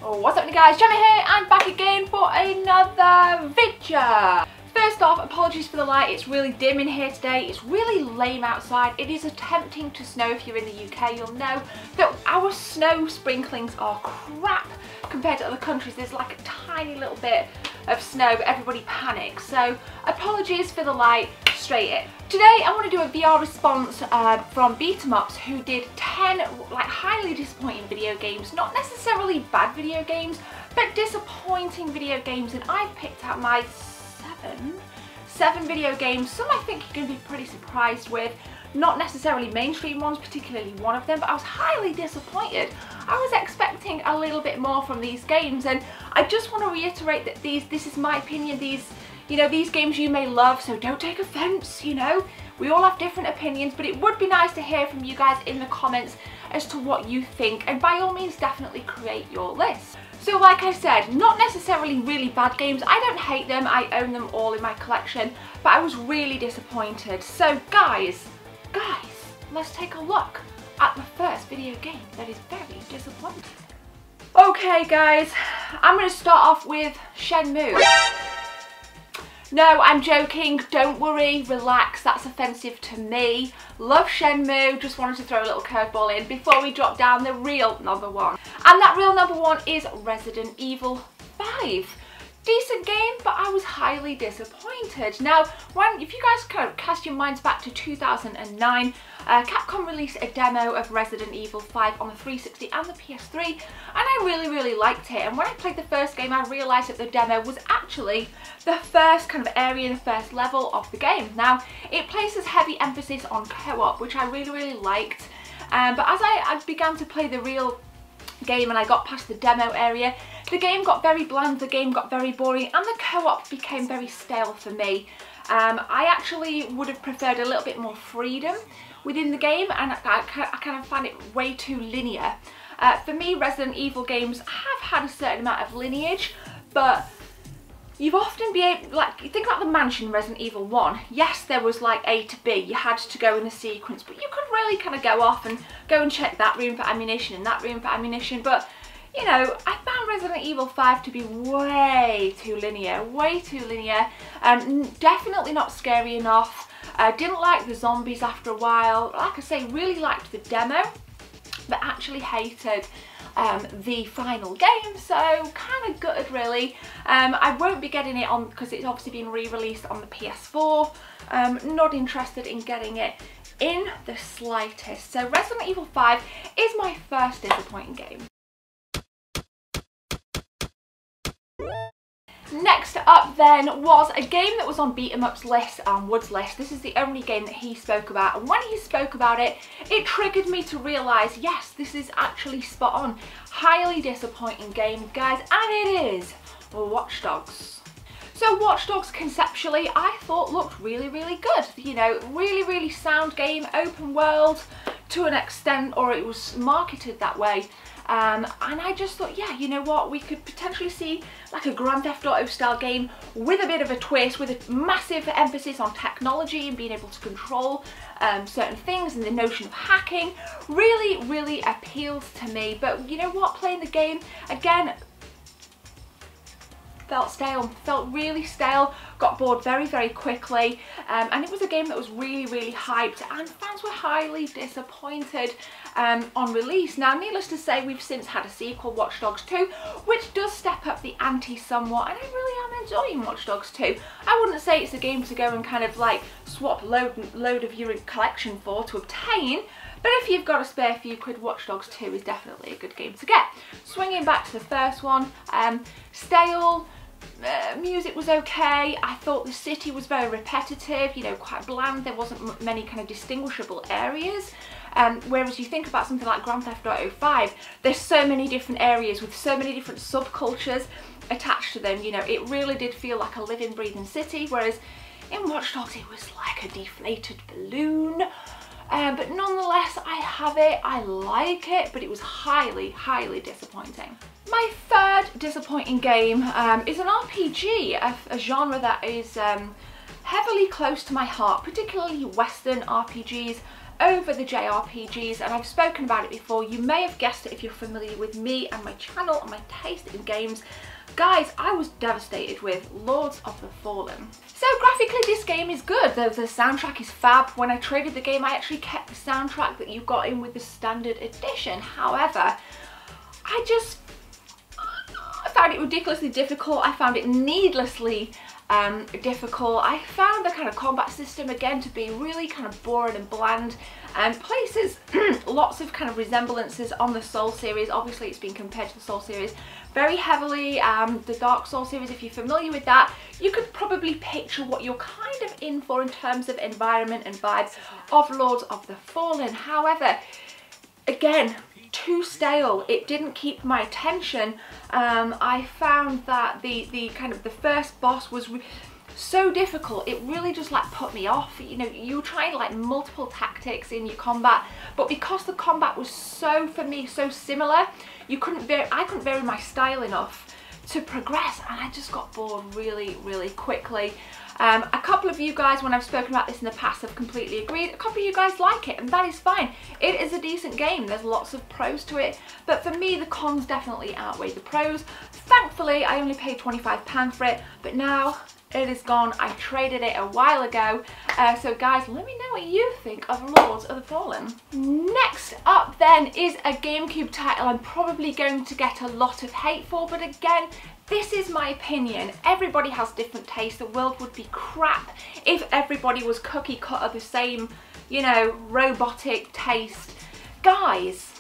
Oh, what's up guys, Gemma here and back again for another video. First off, apologies for the light, it's really dim in here today, it's really lame outside. It is attempting to snow. If you're in the UK, you'll know that our snow sprinklings are crap compared to other countries. There's like a tiny little bit of snow, but everybody panics. So apologies for the light, straight in. Today I want to do a VR response from Beat 'em Ups, who did 10 like highly disappointing video games. Not necessarily bad video games, but disappointing video games, and I've picked out my seven video games. Some I think you're going to be pretty surprised with. Not necessarily mainstream ones, particularly one of them, but I was highly disappointed. I was expecting a little bit more from these games, and I just want to reiterate that this is my opinion. These games you may love, so don't take offense, we all have different opinions, but it would be nice to hear from you guys in the comments as to what you think, and by all means definitely create your list. So like I said, not necessarily really bad games. I don't hate them, I own them all in my collection, but I was really disappointed. So guys, let's take a look at the first video game that is very disappointing. Okay guys, I'm going to start off with Shenmue. No, I'm joking, don't worry, relax, that's offensive to me. Love Shenmue, just wanted to throw a little curveball in before we drop down the real number one. And that real number one is Resident Evil 5. Decent game, but I was highly disappointed. Now, if you guys kind of cast your minds back to 2009, Capcom released a demo of Resident Evil 5 on the 360 and the PS3, and I really liked it. And when I played the first game, I realised that the demo was actually the first kind of area, the first level of the game. Now, it places heavy emphasis on co-op, which I really liked, but as I began to play the real game and I got past the demo area, the game got very bland, the game got very boring, and the co-op became very stale for me. I actually would have preferred a little bit more freedom within the game, and I kind of found it way too linear. For me, Resident Evil games have had a certain amount of lineage, but you've often been able, like, you think about the mansion in Resident Evil 1, yes, there was like A to B, you had to go in a sequence, but you could really kind of go off and go and check that room for ammunition and that room for ammunition. But I found Resident Evil 5 to be way too linear, definitely not scary enough. Didn't like the zombies after a while. Like I say, really liked the demo, but actually hated the final game, so kind of gutted really. I won't be getting it on because it's obviously been re-released on the PS4. Not interested in getting it in the slightest. So Resident Evil 5 is my first disappointing game. Next up then was a game that was on Beat 'em Up's list, Wood's list. This is the only game that he spoke about, and when he spoke about it, it triggered me to realise, yes, this is actually spot on. Highly disappointing game, guys, and it is Watch Dogs. So Watch Dogs conceptually, I thought looked really good. Really sound game, open world to an extent, or it was marketed that way. And I just thought, yeah, you know what, we could potentially see like a Grand Theft Auto style game with a bit of a twist, with a massive emphasis on technology and being able to control certain things, and the notion of hacking really appeals to me. But you know what, playing the game, again, felt stale, felt really stale, got bored very quickly, and it was a game that was really hyped, and fans were highly disappointed on release. Now, needless to say, we've since had a sequel, Watch Dogs 2, which does step up the ante somewhat, and I really am enjoying Watch Dogs 2. I wouldn't say it's a game to go and kind of like swap load of your collection for to obtain, but if you've got a spare few quid, Watch Dogs 2 is definitely a good game to get. Swinging back to the first one, stale. Music was okay. I thought the city was very repetitive, quite bland. There wasn't many kind of distinguishable areas. Whereas you think about something like Grand Theft Auto 5, there's so many different areas with so many different subcultures attached to them. It really did feel like a living, breathing city, whereas in Watch Dogs it was like a deflated balloon. But nonetheless, I have it, I like it, but it was highly disappointing. My third disappointing game is an RPG, a genre that is heavily close to my heart, particularly Western RPGs. over the JRPGs, and I've spoken about it before. You may have guessed it if you're familiar with me and my channel and my taste in games. Guys, I was devastated with Lords of the Fallen. So graphically this game is good, the soundtrack is fab. When I traded the game I actually kept the soundtrack that you got in with the standard edition. However, I found it ridiculously difficult. I found it needlessly difficult. I found the kind of combat system again to be really kind of boring and bland, and places lots of kind of resemblances on the Soul series. Obviously it's been compared to the Soul series very heavily. The Dark Souls series, if you're familiar with that, you could probably picture what you're kind of in for in terms of environment and vibes of Lords of the Fallen. However, again, too stale. It didn't keep my attention. I found that the kind of the first boss was so difficult. It really just like put me off. You know, you were trying like multiple tactics in your combat, but because the combat was so, for me, so similar, I couldn't vary my style enough to progress, and I just got bored really quickly. A couple of you guys, when I've spoken about this in the past, have completely agreed. A couple of you guys like it, and that is fine. It is a decent game. There's lots of pros to it, but for me the cons definitely outweigh the pros. Thankfully I only paid £25 for it, but now it is gone. I traded it a while ago. So guys, let me know what you think of Lords of the Fallen. Next up then is a GameCube title I'm probably going to get a lot of hate for, but again, this is my opinion. Everybody has different tastes. The world would be crap if everybody was cookie cutter the same, you know, robotic taste. Guys,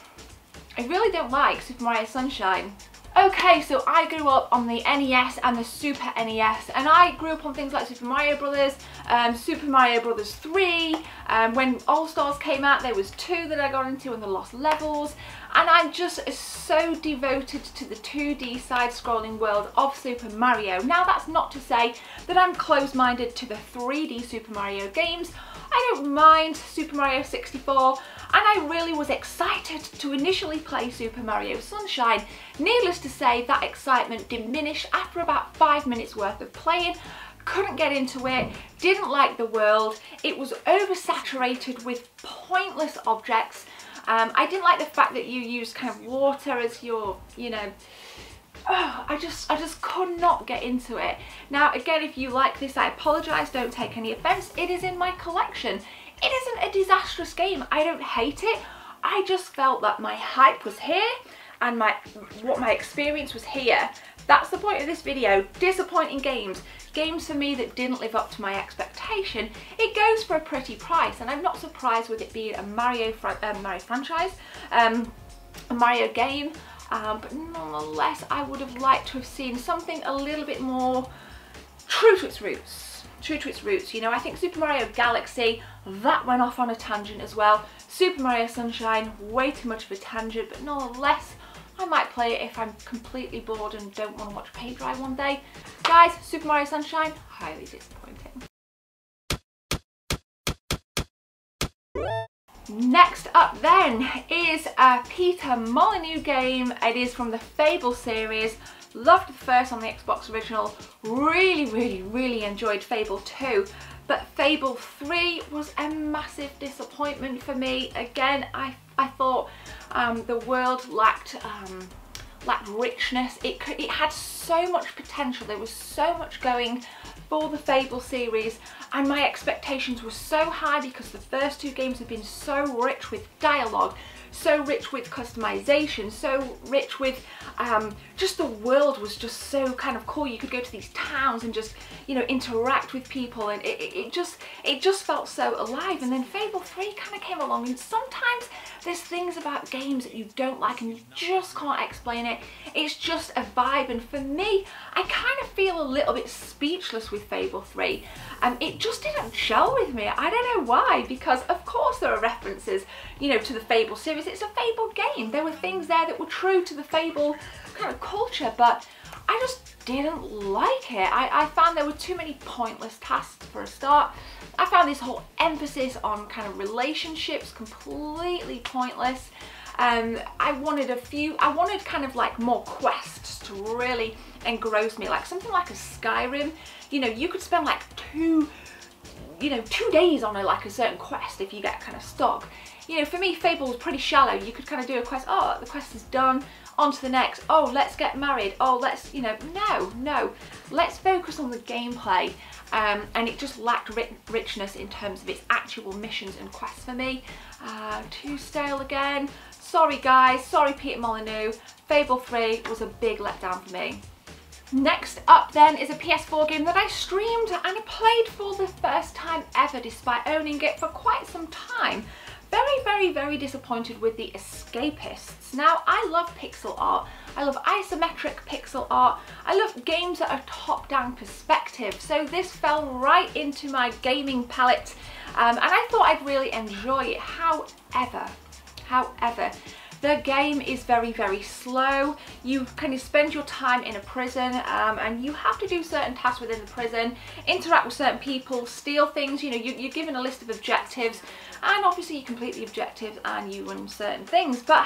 I really don't like Super Mario Sunshine. Okay, so I grew up on the NES and the Super NES, and I grew up on things like Super Mario Brothers, Super Mario Brothers 3, when All Stars came out there was 2 that I got into, and the Lost Levels, and I'm just so devoted to the 2D side-scrolling world of Super Mario. Now that's not to say that I'm closed-minded to the 3D Super Mario games. I don't mind Super Mario 64, and I really was excited to initially play Super Mario Sunshine. Needless to say, that excitement diminished after about 5 minutes worth of playing. Couldn't get into it, didn't like the world, it was oversaturated with pointless objects. I didn't like the fact that you used kind of water as your, you know, I just could not get into it. Now again, if you like this, I apologise, don't take any offence, it is in my collection. It isn't a disastrous game, I don't hate it, I just felt that my hype was here and what my experience was here. That's the point of this video. Disappointing games. Games for me that didn't live up to my expectation. It goes for a pretty price, and I'm not surprised with it being a Mario franchise, a Mario game, but nonetheless I would have liked to have seen something a little bit more true to its roots. You know, I think Super Mario Galaxy, that went off on a tangent as well. Super Mario Sunshine, way too much of a tangent, but nonetheless, I might play it if I'm completely bored and don't want to watch paint dry one day. Guys, Super Mario Sunshine, highly disappointing. Next up then is a Peter Molyneux game. It is from the Fable series. Loved the first on the Xbox original, really enjoyed Fable 2, but Fable 3 was a massive disappointment for me. Again, I thought the world lacked richness. It had so much potential, there was so much going for the Fable series, and my expectations were so high because the first 2 games have been so rich with dialogue, so rich with customization, so rich with just the world was just so kind of cool. You could go to these towns and just, you know, interact with people, and it just felt so alive. And then Fable 3 kind of came along, and sometimes there's things about games that you don't like and you just can't explain it. It's just a vibe, and for me, I kind of feel a little bit speechless with Fable 3. It just didn't gel with me. I don't know why, because of course there are references, you know, to the Fable series. It's a Fable game. There were things there that were true to the Fable kind of culture, but I just didn't like it. I found there were too many pointless tasks for a start. I found this whole emphasis on kind of relationships completely pointless. I wanted kind of like more quests to really engross me, like something like a Skyrim. You know, you could spend like you know, 2 days on like a certain quest if you get kind of stuck. You know, for me, Fable was pretty shallow. You could kind of do a quest, oh, the quest is done, on to the next, oh, let's get married, oh, let's, you know, no, let's focus on the gameplay. And it just lacked richness in terms of its actual missions and quests for me. Too stale again. Sorry guys, sorry Peter Molyneux. Fable 3 was a big letdown for me. Next up then is a PS4 game that I streamed and I played for the first time ever despite owning it for quite some time. Very disappointed with The Escapists. Now, I love pixel art. I love isometric pixel art. I love games that are top-down perspective. So this fell right into my gaming palette and I thought I'd really enjoy it. However, the game is very slow. You kind of spend your time in a prison and you have to do certain tasks within the prison, interact with certain people, steal things, you know, you're given a list of objectives and obviously you complete the objectives and you win certain things. But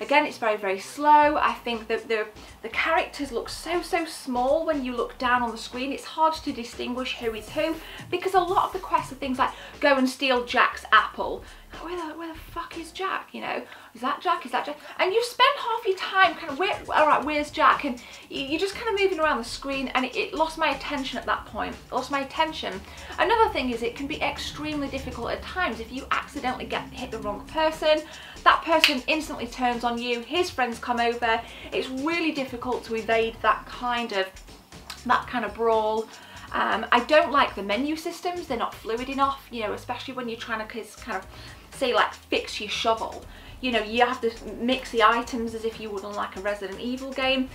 again, it's very slow. I think that the characters look so small when you look down on the screen. It's hard to distinguish who is who because a lot of the quests are things like go and steal Jack's apple. Where the fuck is Jack, you know? Is that Jack? Is that Jack? And you spend half your time kind of, alright, where's Jack? And you're just kind of moving around the screen and it lost my attention at that point. It lost my attention. Another thing is it can be extremely difficult at times if you accidentally hit the wrong person. That person instantly turns on you, his friends come over. It's really difficult to evade that kind of brawl. I don't like the menu systems. They're not fluid enough, you know, especially when you're trying to kind of say like fix your shovel. You know, you have to mix the items as if you would on like a Resident Evil game.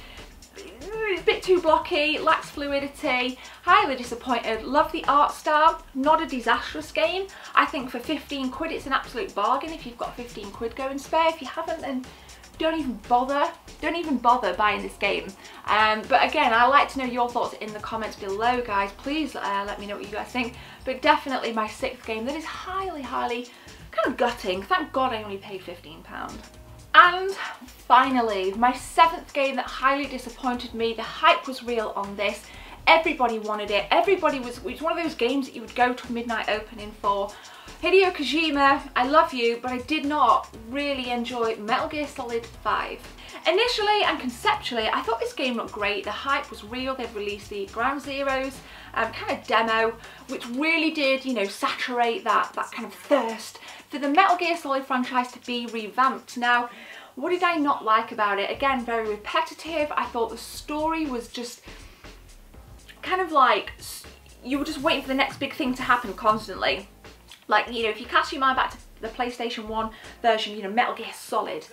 It's a bit too blocky, lacks fluidity, highly disappointed. Love the art style, not a disastrous game. I think for 15 quid it's an absolute bargain if you've got 15 quid going spare. If you haven't, then don't even bother buying this game. But again, I'd like to know your thoughts in the comments below, guys. Please let me know what you guys think. But definitely my 6th game that is highly kind of gutting. Thank God I only paid £15. And finally, my 7th game that highly disappointed me. The hype was real on this. Everybody wanted it. It was one of those games that you would go to midnight opening for. Hideo Kojima, I love you, but I did not really enjoy Metal Gear Solid 5. Initially and conceptually, I thought this game looked great. The hype was real. They've released the Ground Zeroes kind of demo, which really did, you know, saturate that kind of thirst for the Metal Gear Solid franchise to be revamped. Now, what did I not like about it? Again, very repetitive. I thought the story was just kind of like you were just waiting for the next big thing to happen constantly. Like, you know, if you cast your mind back to the PlayStation 1 version, you know, Metal Gear Solid,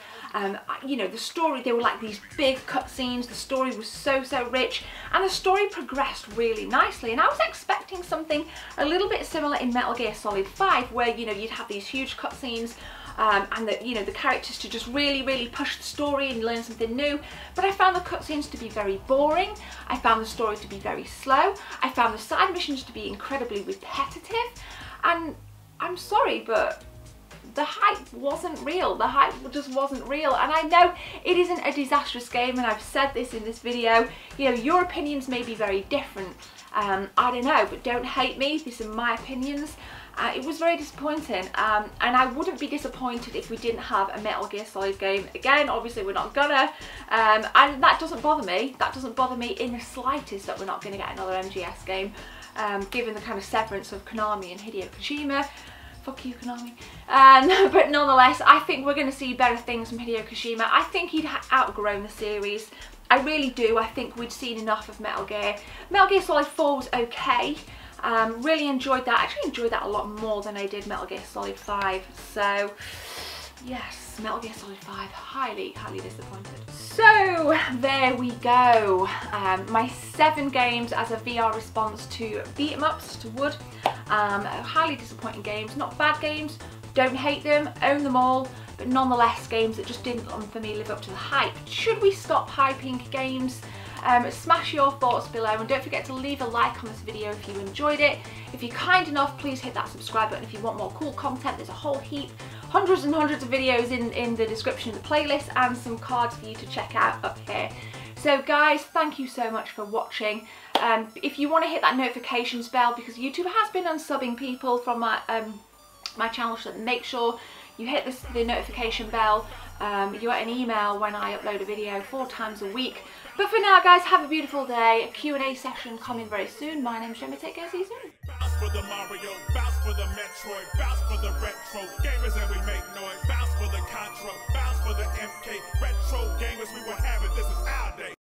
you know, the story, there were like these big cutscenes, the story was so rich, and the story progressed really nicely, and I was expecting something a little bit similar in Metal Gear Solid 5, where, you know, you'd have these huge cutscenes, and that, you know, the characters to just really push the story and learn something new. But I found the cutscenes to be very boring. I found the story to be very slow. I found the side missions to be incredibly repetitive, and I'm sorry, but the hype wasn't real. The hype just wasn't real. And I know it isn't a disastrous game, and I've said this in this video. You know, your opinions may be very different. I don't know, but don't hate me. These are my opinions. It was very disappointing, and I wouldn't be disappointed if we didn't have a Metal Gear Solid game. Again, obviously we're not gonna, and that doesn't bother me. That doesn't bother me in the slightest that we're not gonna get another MGS game, given the kind of severance of Konami and Hideo Kojima. Fuck you, Konami. But nonetheless, I think we're gonna see better things from Hideo Kojima. I think he'd outgrown the series. I really do. I think we'd seen enough of Metal Gear. Metal Gear Solid 4 was okay. Really enjoyed that. I actually enjoyed that a lot more than I did Metal Gear Solid 5. So, yes, Metal Gear Solid 5, highly disappointed. So, there we go. My 7 games as a VR response to beat 'em ups, to Wood. Highly disappointing games. Not bad games, don't hate them, own them all, but nonetheless games that just didn't, for me, live up to the hype. Should we stop hyping games? Smash your thoughts below, and don't forget to leave a like on this video if you enjoyed it. If you're kind enough, please hit that subscribe button if you want more cool content. There's a whole heap, hundreds and hundreds of videos in the description of the playlist, and some cards for you to check out up here. So guys, thank you so much for watching. if you want to hit that notifications bell, because YouTube has been unsubbing people from my my channel, so make sure you hit the notification bell. You get an email when I upload a video 4 times a week. But for now, guys, have a beautiful day. A Q&A session coming very soon. My name's Gemma. Take care. See you soon. Bounce for the Mario, bounce for the Metroid, bounce for the retro gamers, and we make noise. Bounce for the Contra, bounce for the MK retro gamers. We will have it. This is our day.